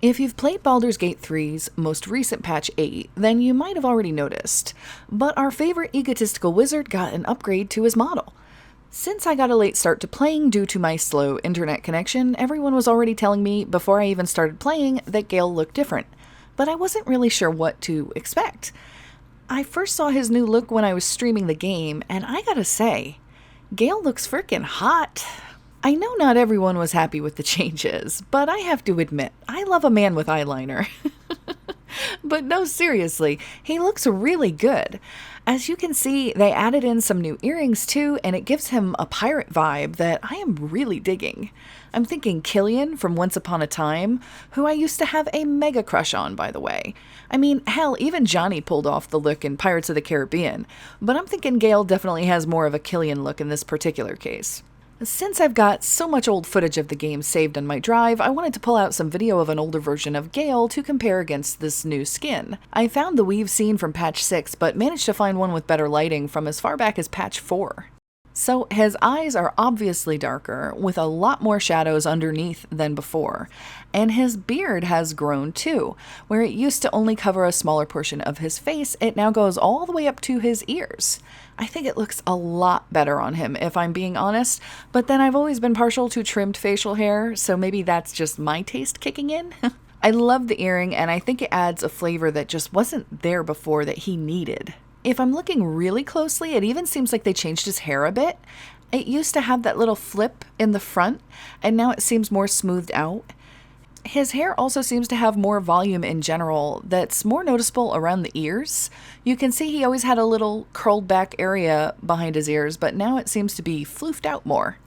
If you've played Baldur's Gate 3's most recent patch 8, then you might have already noticed, but our favorite egotistical wizard got an upgrade to his model. Since I got a late start to playing due to my slow internet connection, everyone was already telling me before I even started playing that Gale looked different, but I wasn't really sure what to expect. I first saw his new look when I was streaming the game, and I gotta say, Gale looks frickin' hot. I know not everyone was happy with the changes, but I have to admit, I love a man with eyeliner. But no, seriously, he looks really good. As you can see, they added in some new earrings too, and it gives him a pirate vibe that I am really digging. I'm thinking Killian from Once Upon a Time, who I used to have a mega crush on, by the way. I mean, hell, even Johnny pulled off the look in Pirates of the Caribbean, but I'm thinking Gale definitely has more of a Killian look in this particular case. Since I've got so much old footage of the game saved on my drive, I wanted to pull out some video of an older version of Gale to compare against this new skin. I found the weave scene from patch 6, but managed to find one with better lighting from as far back as patch 4. So his eyes are obviously darker, with a lot more shadows underneath than before, and his beard has grown too. Where it used to only cover a smaller portion of his face, it now goes all the way up to his ears. I think it looks a lot better on him, if I'm being honest, but then I've always been partial to trimmed facial hair, so maybe that's just my taste kicking in. I love the earring, and I think it adds a flavor that just wasn't there before that he needed. If I'm looking really closely, it even seems like they changed his hair a bit. It used to have that little flip in the front, and now it seems more smoothed out. His hair also seems to have more volume in general that's more noticeable around the ears. You can see he always had a little curled back area behind his ears, but now it seems to be floofed out more.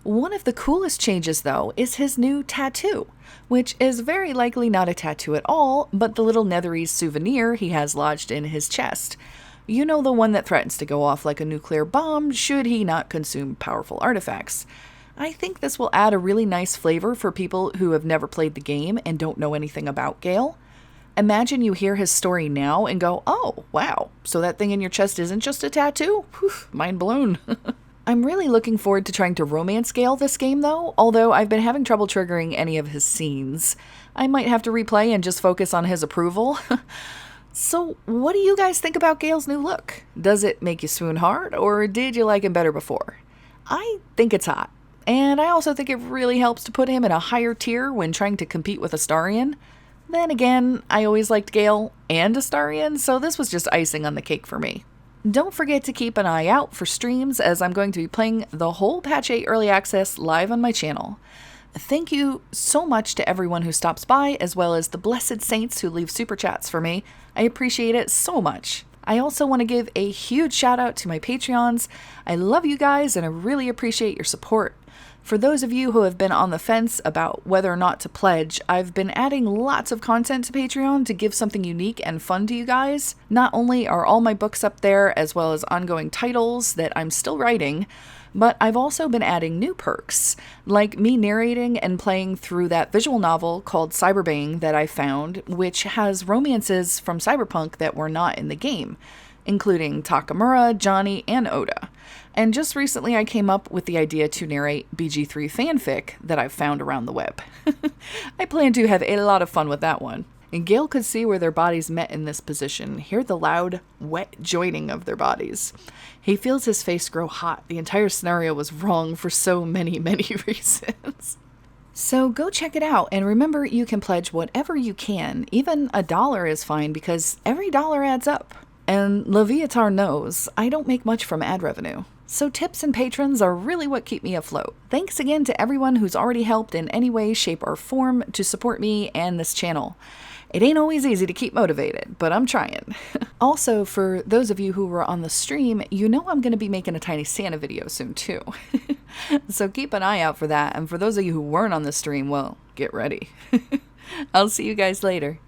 One of the coolest changes, though, is his new tattoo, which is very likely not a tattoo at all, but the little Netherese souvenir he has lodged in his chest. You know, the one that threatens to go off like a nuclear bomb should he not consume powerful artifacts. I think this will add a really nice flavor for people who have never played the game and don't know anything about Gale. Imagine you hear his story now and go, oh, wow, so that thing in your chest isn't just a tattoo? Whew, mind blown. I'm really looking forward to trying to romance Gale this game, though, although I've been having trouble triggering any of his scenes. I might have to replay and just focus on his approval. So, what do you guys think about Gale's new look? Does it make you swoon hard, or did you like him better before? I think it's hot, and I also think it really helps to put him in a higher tier when trying to compete with Astarion. Then again, I always liked Gale and Astarion, so this was just icing on the cake for me. Don't forget to keep an eye out for streams, as I'm going to be playing the whole Patch 8 Early Access live on my channel. Thank you so much to everyone who stops by, as well as the blessed saints who leave super chats for me. I appreciate it so much. I also want to give a huge shout out to my Patreons. I love you guys and I really appreciate your support. For those of you who have been on the fence about whether or not to pledge, I've been adding lots of content to Patreon to give something unique and fun to you guys. Not only are all my books up there, as well as ongoing titles that I'm still writing, but I've also been adding new perks, like me narrating and playing through that visual novel called Cyberbang that I found, which has romances from Cyberpunk that were not in the game, including Takemura, Johnny, and Oda. And just recently I came up with the idea to narrate BG3 fanfic that I've found around the web. I plan to have a lot of fun with that one. And Gale could see where their bodies met in this position, hear the loud, wet joining of their bodies. He feels his face grow hot. The entire scenario was wrong for so many, many reasons. So go check it out, and remember you can pledge whatever you can. Even $1 is fine, because every dollar adds up. And Leviatar knows I don't make much from ad revenue. So tips and patrons are really what keep me afloat. Thanks again to everyone who's already helped in any way, shape, or form to support me and this channel. It ain't always easy to keep motivated, but I'm trying. Also, for those of you who were on the stream, you know I'm going to be making a Tiny Santa video soon too. So keep an eye out for that, and for those of you who weren't on the stream, well, get ready. I'll see you guys later.